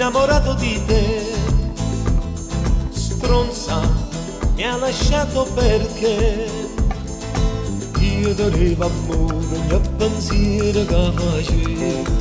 innamorato di te. Stronza, mi ha lasciato perché io tenevo amore, ogni pensiero che facevo.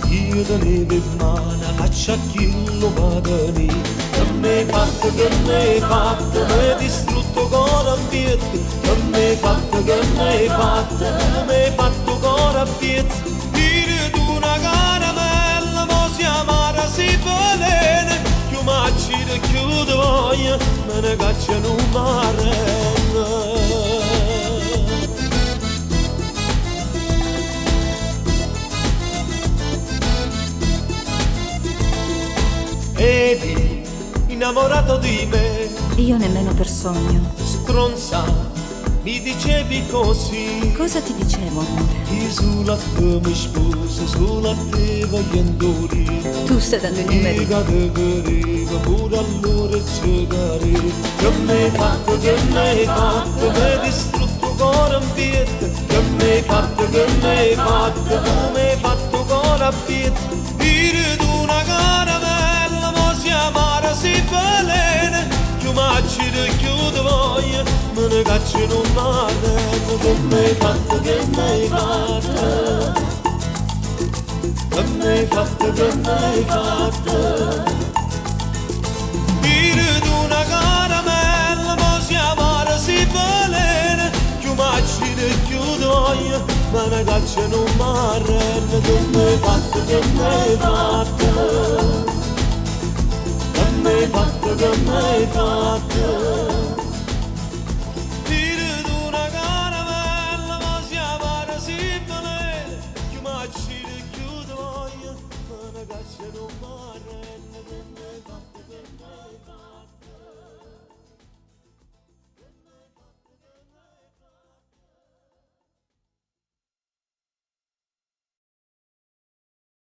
Io tenevo in mano, faccia a chi lo va tenere. Che mi hai fatto, che mi hai fatto, mi hai distrutto cuore a piedi. Che mi hai fatto, che mi hai fatto, mi hai fatto cuore a piedi. Dire tu una caramella, mo si amara si velena. Più macci chiudo voglia, me ne cacciano un mare. Eri innamorato di me. Io nemmeno per sogno. Stronza, mi dicevi così. Cosa ti dicevo, amore? Io solo a te mi sposo, solo a te voglio andare. Tu stai dando il numero. Io te volevo, pure allora giocare. Che mi hai fatto, che mi hai fatto, mi hai distrutto cuore a piedi. Che mi hai fatto, che mi hai fatto, mi hai fatto cuore a piedi. Dire tu una caramella, mo si amara si velena. Più macci di chiudo voglia, me ne cacciano un mare. Che mi hai fatto, che mi hai fatto, che mi hai fatto, che mi hai fatto. Dire tu una caramella, mo si amara si velena. Più macci di chiudo voglia, me ne cacciano un mare. Che mi hai fatto, che mi hai fatto, che mi hai fatto, che mi hai fatto. Dire tu una caramella, ma si amara si velena. Più macci di chiudo voglia, me ne cacciano un mare.